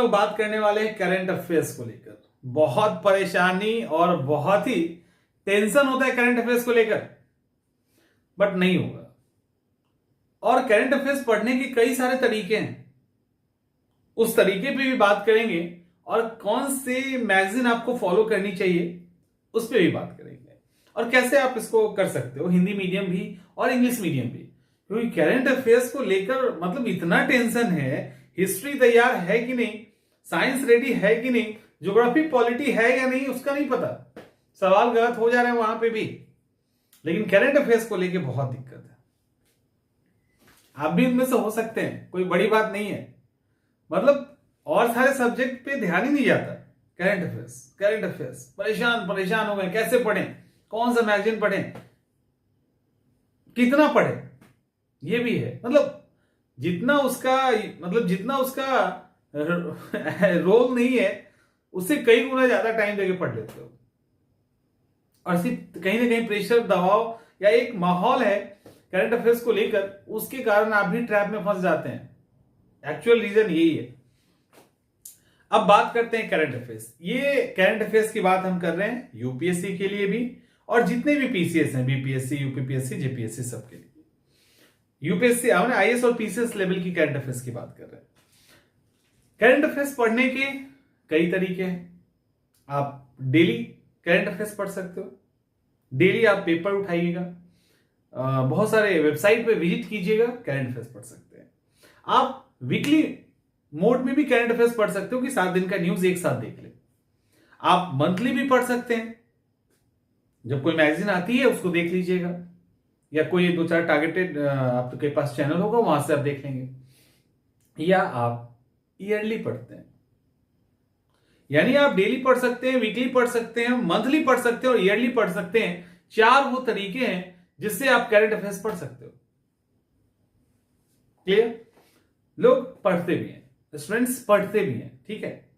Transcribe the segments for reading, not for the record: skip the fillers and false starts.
लोग बात करने वाले हैं करंट अफेयर्स को लेकर। बहुत परेशानी और बहुत ही टेंशन होता है करंट अफेयर्स को लेकर, बट नहीं होगा। और करंट अफेयर्स पढ़ने के कई सारे तरीके हैं, उस तरीके पे भी बात करेंगे और कौन से मैगजीन आपको फॉलो करनी चाहिए उस पर भी बात करेंगे, और कैसे आप इसको कर सकते हो, हिंदी मीडियम भी और इंग्लिश मीडियम भी। क्योंकि करंट अफेयर्स को लेकर मतलब इतना टेंशन है, हिस्ट्री तैयार है कि नहीं, साइंस रेडी है कि नहीं, ज्योग्राफी पॉलिटी है या नहीं उसका नहीं पता, सवाल गलत हो जा रहे हैं वहां पे भी। लेकिन करंट अफेयर्स को लेकर बहुत दिक्कत है। आप भी उनमें से हो सकते हैं, कोई बड़ी बात नहीं है। मतलब और सारे सब्जेक्ट पे ध्यान ही नहीं जाता, करंट अफेयर्स परेशान हो गए, कैसे पढ़ें, कौन सा मैगजीन पढ़ें, कितना पढ़ें, ये भी है। मतलब जितना उसका रोल नहीं है, उससे कई गुना ज्यादा टाइम देके पढ़ लेते हो। और सिर्फ कहीं ना कहीं प्रेशर, दबाव या एक माहौल है करंट अफेयर्स को लेकर, उसके कारण आप भी ट्रैप में फंस जाते हैं। एक्चुअल रीजन यही है। अब बात करते हैं करंट अफेयर्स। ये करंट अफेयर्स की बात हम कर रहे हैं यूपीएससी के लिए भी, और जितने भी पीसीएस हैं, बीपीएससी, यूपीपीएससी, जेपीएससी, सबके लिए। यूपीएससी हमने आईएएस और पीसीएस लेवल की करंट अफेयर्स की बात कर रहे हैं। करंट अफेयर्स पढ़ने के कई तरीके हैं। आप डेली करंट अफेयर्स पढ़ सकते हो, डेली आप पेपर उठाइएगा, बहुत सारे वेबसाइट पे विजिट कीजिएगा, करंट अफेयर्स पढ़ सकते हैं। आप वीकली मोड में भी करंट अफेयर्स पढ़ सकते हो कि 7 दिन का न्यूज एक साथ देख ले। आप मंथली भी पढ़ सकते हैं, जब कोई मैगजीन आती है उसको देख लीजिएगा, या कोई 2-4 टारगेटेड आपके पास चैनल होगा, वहां से आप देख लेंगे। या आप ईयरली पढ़ते हैं, यानी आप डेली पढ़ सकते हैं, वीकली पढ़ सकते हैं, मंथली पढ़ सकते हैं और ईयरली पढ़ सकते हैं। 4 वो तरीके हैं जिससे आप करंट अफेयर्स पढ़ सकते हो। क्लियर? लोग पढ़ते भी हैं, स्टूडेंट्स पढ़ते भी हैं, ठीक है।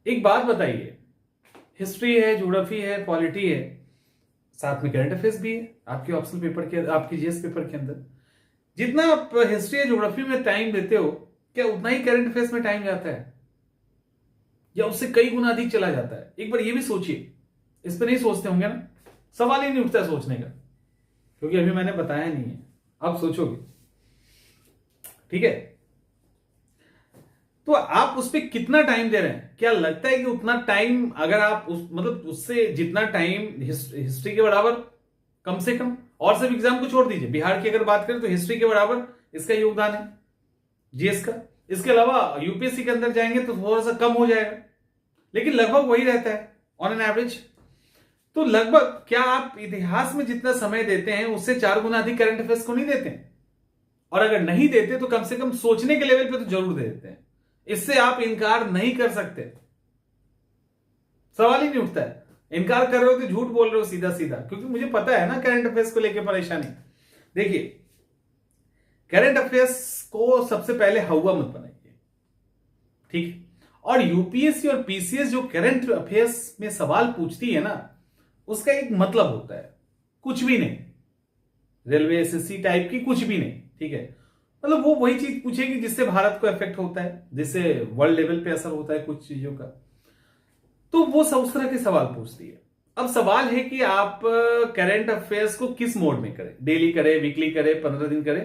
एक बात बताइए, हिस्ट्री है, ज्योग्राफी है, पॉलिटी है, साथ में करंट अफेयर्स भी है आपके ऑप्शनल पेपर के, आपके जीएस पेपर के अंदर। जितना आप हिस्ट्री या ज्योग्राफी में टाइम देते हो, क्या उतना ही करंट अफेयर्स में टाइम जाता है, या उससे कई गुना अधिक चला जाता है? एक बार ये भी सोचिए। इस पर नहीं सोचते होंगे ना, सवाल ही नहीं उठता सोचने का, क्योंकि अभी मैंने बताया नहीं है, आप सोचोगे, ठीक है। तो आप उस पर कितना टाइम दे रहे हैं? क्या लगता है कि उतना टाइम, अगर आप उससे जितना टाइम हिस्ट्री के बराबर, कम से कम, और सब एग्जाम को छोड़ दीजिए, बिहार की अगर बात करें तो हिस्ट्री के बराबर इसका योगदान है, जीएस का। इसके अलावा यूपीएससी के अंदर जाएंगे तो थोड़ा सा कम हो जाएगा, लेकिन लगभग वही रहता है ऑन एन एवरेज। तो लगभग क्या आप इतिहास में जितना समय देते हैं उससे 4 गुना अधिक करंट अफेयर्स को नहीं देते हैं? और अगर नहीं देते तो कम से कम सोचने के लेवल पे तो जरूर दे देते हैं। इससे आप इनकार नहीं कर सकते, सवाल ही नहीं उठता है। इनकार कर रहे हो तो झूठ बोल रहे हो सीधा सीधा, क्योंकि मुझे पता है ना करंट अफेयर्स को लेकर परेशानी। देखिए, करंट अफेयर्स को सबसे पहले हवा मत बनाइए, ठीक है। और यूपीएससी और पीसीएस जो करंट अफेयर्स में सवाल पूछती है ना, उसका एक मतलब होता है, कुछ भी नहीं, रेलवे एसएससी टाइप की कुछ भी नहीं, ठीक है। मतलब वो वही चीज पूछेगी जिससे भारत को इफेक्ट होता है, जिससे वर्ल्ड लेवल पे असर होता है कुछ चीजों का, तो वो सब उस तरह के सवाल पूछती है। अब सवाल है कि आप करंट अफेयर्स को किस मोड में करें, डेली करें, वीकली करें, 15 दिन करें,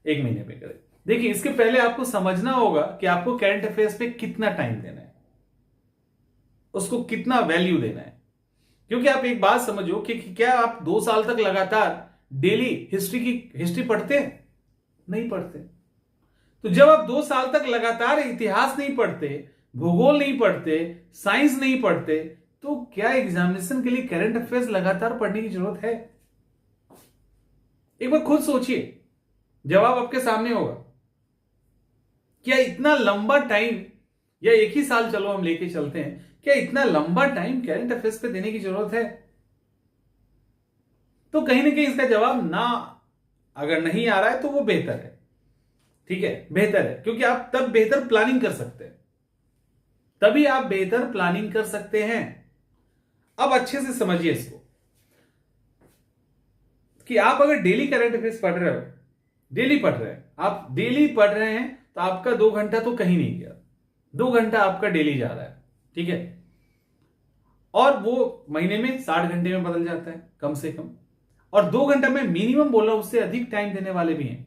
1 महीने में करें। देखिए, इसके पहले आपको समझना होगा कि आपको करंट अफेयर्स पे कितना टाइम देना है, उसको कितना वैल्यू देना है। क्योंकि आप एक बात समझो कि क्या आप 2 साल तक लगातार डेली हिस्ट्री पढ़ते हैं? नहीं पढ़ते। तो जब आप 2 साल तक लगातार इतिहास नहीं पढ़ते, भूगोल नहीं पढ़ते, साइंस नहीं पढ़ते, तो क्या एग्जामिनेशन के लिए करंट अफेयर्स लगातार पढ़ने की जरूरत है? एक बार खुद सोचिए, जवाब आपके सामने होगा। क्या इतना लंबा टाइम, या एक ही साल चलो हम लेके चलते हैं, क्या इतना लंबा टाइम करंट अफेयर्स पे देने की जरूरत है? तो कहीं ना कहीं इसका जवाब ना, अगर नहीं आ रहा है तो वो बेहतर है, ठीक है, बेहतर है। क्योंकि आप तब बेहतर प्लानिंग कर सकते हैं, तभी आप बेहतर प्लानिंग कर सकते हैं। अब अच्छे से समझिए इसको, कि आप अगर डेली करंट अफेयर्स पढ़ रहे हो, डेली पढ़ रहे हैं, आप डेली पढ़ रहे हैं, तो आपका 2 घंटा तो कहीं नहीं गया। 2 घंटा आपका डेली जा रहा है, ठीक है, और वो महीने में 60 घंटे में बदल जाता है कम से कम। और 2 घंटा में मिनिमम बोल रहा हूं, उससे अधिक टाइम देने वाले भी हैं।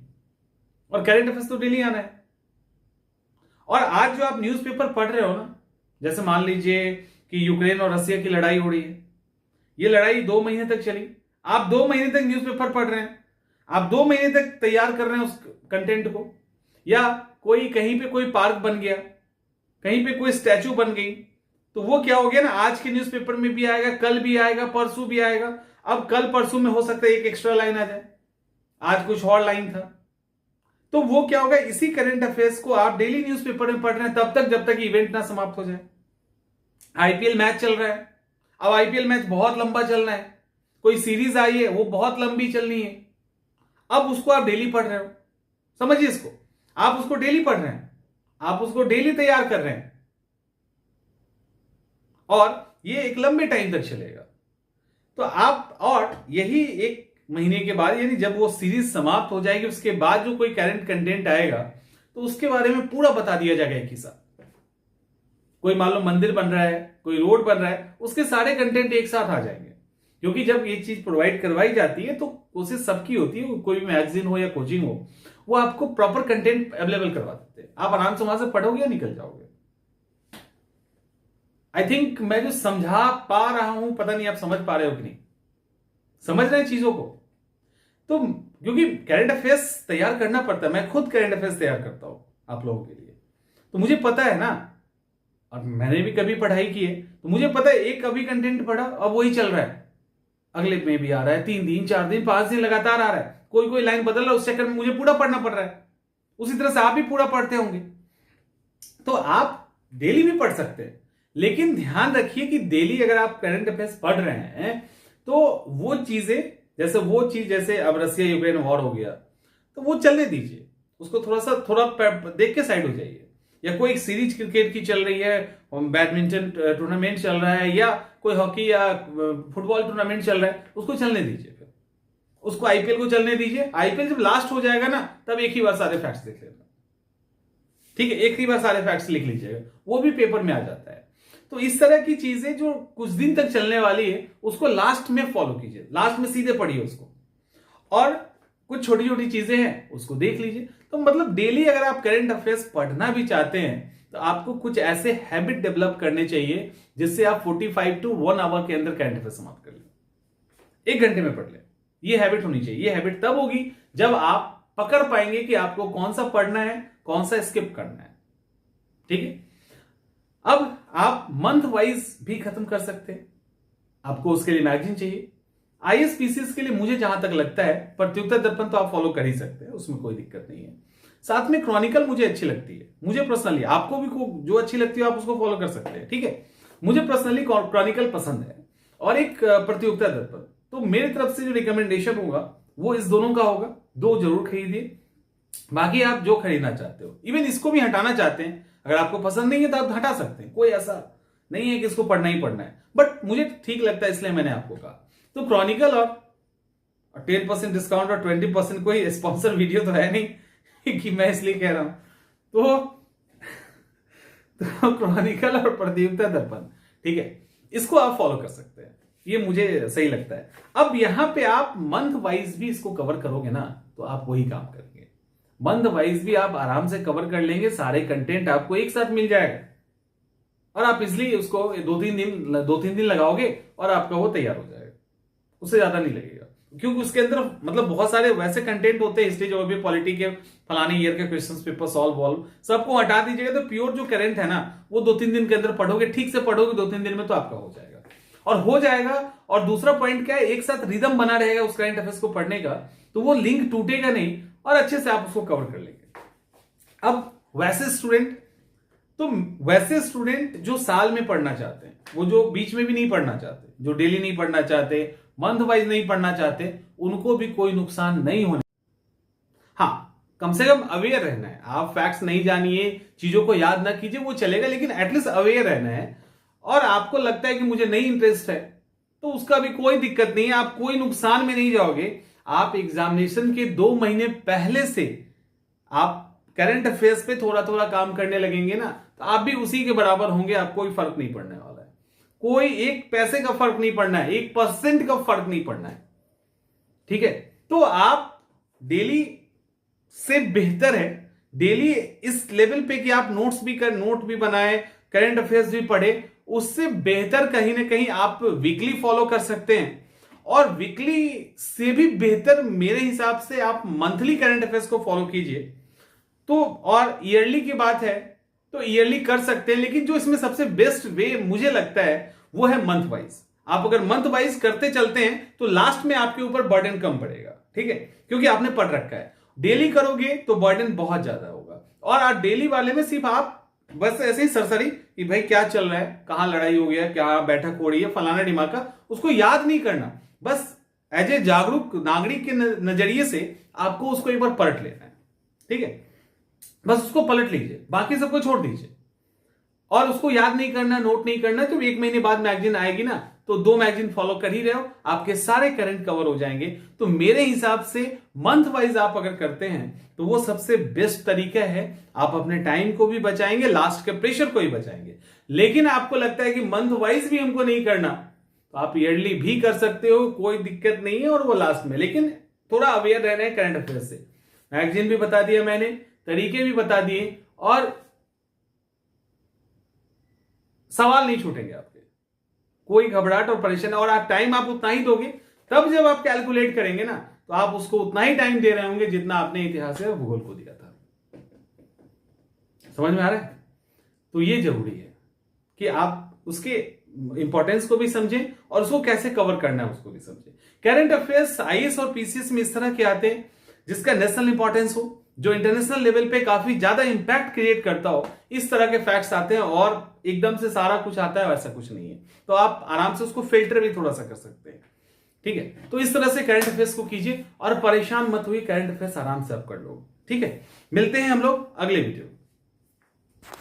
और करंट अफेयर्स तो डेली आना है। और आज जो आप न्यूज़पेपर पढ़ रहे हो ना, जैसे मान लीजिए कि यूक्रेन और रसिया की लड़ाई हो रही है, ये लड़ाई 2 महीने तक चली, आप 2 महीने तक न्यूज़पेपर पढ़ रहे हैं, आप 2 महीने तक तैयार कर रहे हैं उस कंटेंट को। या कोई कहीं पे कोई पार्क बन गया, कहीं पे कोई स्टैचू बन गई, तो वो क्या हो गया ना, आज के न्यूज़पेपर में भी आएगा, कल भी आएगा, परसों भी आएगा। अब कल परसों में हो सकता है एक एक्स्ट्रा लाइन आ जाए, आज कुछ और लाइन था, तो वो क्या होगा, इसी करंट अफेयर्स को आप डेली न्यूज़पेपर में पढ़ रहे हैं तब तक जब तक इवेंट ना समाप्त हो जाए। आईपीएल मैच चल रहा है, अब आईपीएल मैच बहुत लंबा चलना है, कोई सीरीज आई है वो बहुत लंबी चलनी है, अब उसको आप डेली पढ़ रहे हो। समझिए इसको, आप उसको डेली पढ़ रहे हैं, आप उसको डेली तैयार कर रहे हैं, और ये एक लंबे टाइम तक चलेगा। तो आप, और यही 1 महीने के बाद, यानी जब वो सीरीज समाप्त हो जाएगी, उसके बाद जो कोई करंट कंटेंट आएगा तो उसके बारे में पूरा बता दिया जाएगा एक ही साथ। कोई मान लो मंदिर बन रहा है, कोई रोड बन रहा है, उसके सारे कंटेंट एक साथ आ जाएंगे। क्योंकि जब ये चीज प्रोवाइड करवाई जाती है तो कोशिश सबकी होती है, कोई भी मैगजीन हो या कोचिंग हो, वो आपको प्रॉपर कंटेंट अवेलेबल करवा देते हैं, आप आराम से वहां से पढ़ोगे या निकल जाओगे। आई थिंक मैं जो समझा पा रहा हूं, पता नहीं आप समझ पा रहे हो कि नहीं, समझ रहे हैं चीजों को। तो क्योंकि करंट अफेयर्स तैयार करना पड़ता है, मैं खुद करंट अफेयर्स तैयार करता हूं आप लोगों के लिए, तो मुझे पता है ना, और मैंने भी कभी पढ़ाई की है, तो मुझे पता है एक कभी कंटेंट पढ़ा अब वही चल रहा है, अगले में भी आ रहा है, 3 दिन 4 दिन 5 दिन लगातार आ रहा है, कोई कोई लाइन बदल रहा है, उस चक्कर में मुझे पूरा पढ़ना पड़ रहा है। उसी तरह से आप भी पूरा पढ़ते होंगे, तो आप डेली भी पढ़ सकते हैं, लेकिन ध्यान रखिए कि डेली अगर आप करंट अफेयर्स पढ़ रहे हैं तो वो चीजें, जैसे अब रसिया यूक्रेन वॉर हो गया, तो वो चलने दीजिए, उसको थोड़ा देख के साइड हो जाइए। या कोई सीरीज क्रिकेट की चल रही है, बैडमिंटन टूर्नामेंट चल रहा है, या कोई हॉकी या फुटबॉल टूर्नामेंट चल रहा है, उसको चलने दीजिए, फिर उसको आईपीएल को चलने दीजिए। आईपीएल जब लास्ट हो जाएगा ना, तब एक ही बार सारे फैक्ट्स देख लेना, ठीक है, एक ही बार सारे फैक्ट्स लिख लीजिएगा, वो भी पेपर में आ जाता है। तो इस तरह की चीजें जो कुछ दिन तक चलने वाली है, उसको लास्ट में फॉलो कीजिए, लास्ट में सीधे पढ़िए उसको, और कुछ छोटी छोटी चीजें हैं उसको देख लीजिए। तो मतलब डेली अगर आप करंट अफेयर्स पढ़ना भी चाहते हैं तो आपको कुछ ऐसे हैबिट डेवलप करने चाहिए जिससे आप 45 to 1 आवर के अंदर करंट अफेयर्स समाप्त कर लें, 1 घंटे में पढ़ लें। ये हैबिट होनी चाहिए। ये हैबिट तब होगी जब आप पकड़ पाएंगे कि आपको कौन सा पढ़ना है, कौन सा स्किप करना है, ठीक है। अब आप मंथ वाइज भी खत्म कर सकते हैं, आपको उसके लिए मैगजीन चाहिए। आईएसपीसीएस के लिए मुझे जहां तक लगता है प्रतियोगिता दर्पण तो आप फॉलो कर ही सकते हैं, उसमें कोई दिक्कत नहीं है। साथ में क्रॉनिकल मुझे अच्छी लगती है, मुझे पर्सनली, आपको भी जो अच्छी लगती है आप उसको फॉलो कर सकते हैं, ठीक है। मुझे पर्सनली क्रॉनिकल पसंद है, और एक प्रतियोगिता दर्पण। तो मेरी तरफ से जो रिकमेंडेशन होगा वो इस दोनों का होगा, 2 जरूर खरीदिए। बाकी आप जो खरीदना चाहते हो, इवन इसको भी हटाना चाहते हैं, अगर आपको पसंद नहीं है तो आप हटा सकते हैं, कोई ऐसा नहीं है कि इसको पढ़ना ही पढ़ना है, बट मुझे ठीक लगता है इसलिए मैंने आपको कहा। तो क्रॉनिकल और 10% डिस्काउंट और 20%, कोई स्पॉन्सर वीडियो तो है नहीं कि मैं इसलिए कह रहा हूं। तो क्रॉनिकल और प्रतियोगिता दर्पण, ठीक है, इसको आप फॉलो कर सकते हैं, ये मुझे सही लगता है। अब यहां पे आप मंथ वाइज भी इसको कवर करोगे ना, तो आप वही काम करेंगे। मंथ वाइज भी आप आराम से कवर कर लेंगे, सारे कंटेंट आपको एक साथ मिल जाएगा, और आप इसलिए उसको 2-3 दिन लगाओगे और आपका वो तैयार हो जाएगा, उससे ज्यादा नहीं लगेगा। क्योंकि उसके अंदर मतलब बहुत सारे वैसे कंटेंट होते हैं, हिस्ट्री और भी पॉलिटी के फलाने ईयर के क्वेश्चंस पेपर सॉल्व वॉल्व सबको हटा दीजिएगा, तो प्योर जो करंट है ना वो 2-3 दिन के अंदर पढ़ोगे, ठीक से पढ़ोगे 2-3 दिन में, तो आपका हो जाएगा। और दूसरा पॉइंट क्या है, एक साथ रिदम बना रहेगा उस करंट अफेयर्स को पढ़ने का, तो वो लिंक टूटेगा नहीं, और अच्छे से आप उसको कवर कर लेंगे। अब वैसे स्टूडेंट जो साल में पढ़ना चाहते हैं, वो जो बीच में भी नहीं पढ़ना चाहते, जो डेली नहीं पढ़ना चाहते, मंथ वाइज नहीं पढ़ना चाहते, उनको भी कोई नुकसान नहीं होने। हाँ, कम से कम अवेयर रहना है। आप फैक्ट्स नहीं जानिए, चीजों को याद ना कीजिए, वो चलेगा, लेकिन एटलीस्ट अवेयर रहना है। और आपको लगता है कि मुझे नहीं इंटरेस्ट है, तो उसका भी कोई दिक्कत नहीं है, आप कोई नुकसान में नहीं जाओगे। आप एग्जामिनेशन के 2 महीने पहले से आप करंट अफेयर्स पे थोड़ा थोड़ा काम करने लगेंगे ना, तो तो आप भी उसी के बराबर होंगे, आपको कोई फर्क नहीं पड़ने वाला है, कोई एक पैसे का फर्क नहीं पड़ना है, 1% का फर्क नहीं पड़ना है, ठीक है। तो आप डेली से बेहतर है डेली इस लेवल पे कि आप नोट भी बनाए, करंट अफेयर्स भी पढ़े, उससे बेहतर कहीं ना कहीं आप वीकली फॉलो कर सकते हैं, और वीकली से भी बेहतर मेरे हिसाब से आप मंथली करंट अफेयर्स को फॉलो कीजिए। तो और ईयरली की बात है तो ईयरली कर सकते हैं, लेकिन जो इसमें सबसे बेस्ट वे मुझे लगता है वो है मंथ वाइज। आप अगर मंथ वाइज करते चलते हैं तो लास्ट में आपके ऊपर बर्डन कम पड़ेगा, ठीक है, क्योंकि आपने पढ़ रखा है। डेली करोगे तो बर्डन बहुत ज्यादा होगा, और आप डेली वाले में सिर्फ आप बस ऐसे ही सरसरी कि भाई क्या चल रहा है, कहां लड़ाई हो गया, क्या बैठक हो रही है, फलाना ढिमाका, उसको याद नहीं करना। बस एज ए जागरूक नागरिक के नजरिए से आपको उसको एक बार पलट लेना है, ठीक है, बस उसको पलट लीजिए, बाकी सबको छोड़ दीजिए। और उसको याद नहीं करना, नोट नहीं करना, तो 1 महीने बाद मैगजीन आएगी ना, तो 2 मैगजीन फॉलो कर ही रहे हो, आपके सारे करंट कवर हो जाएंगे। तो मेरे हिसाब से मंथ वाइज आप अगर करते हैं तो वो सबसे बेस्ट तरीका है। आप अपने टाइम को भी बचाएंगे, लास्ट के प्रेशर को ही बचाएंगे। लेकिन आपको लगता है कि मंथ वाइज भी हमको नहीं करना, तो आप ईयरली भी कर सकते हो, कोई दिक्कत नहीं है, और वो लास्ट में। लेकिन थोड़ा अवेयर रहना है करंट अफेयर से। मैगजीन भी बता दिया मैंने, तरीके भी बता दिए, और सवाल नहीं छूटेंगे आपके, कोई घबराहट और परेशानी। और आप टाइम आप उतना ही दोगे, तब जब आप कैलकुलेट करेंगे ना, तो आप उसको उतना ही टाइम दे रहे होंगे जितना आपने इतिहास या भूगोल को दिया था। समझ में आ रहा है? तो ये जरूरी है कि आप उसके इंपॉर्टेंस को भी समझें और उसको कैसे कवर करना है उसको भी समझें। करंट अफेयर्स आईएएस और पीसीएस में इस तरह के आते हैं जिसका नेशनल इंपॉर्टेंस हो, जो इंटरनेशनल लेवल पे काफी ज्यादा इंपैक्ट क्रिएट करता हो, इस तरह के फैक्ट्स आते हैं। और एकदम से सारा कुछ आता है वैसा कुछ नहीं है, तो आप आराम से उसको फिल्टर भी थोड़ा सा कर सकते हैं, ठीक है। तो इस तरह से करंट अफेयर्स को कीजिए और परेशान मत हुई, करंट अफेयर्स आराम से आप कर लो, ठीक है। मिलते हैं हम लोग अगले वीडियो।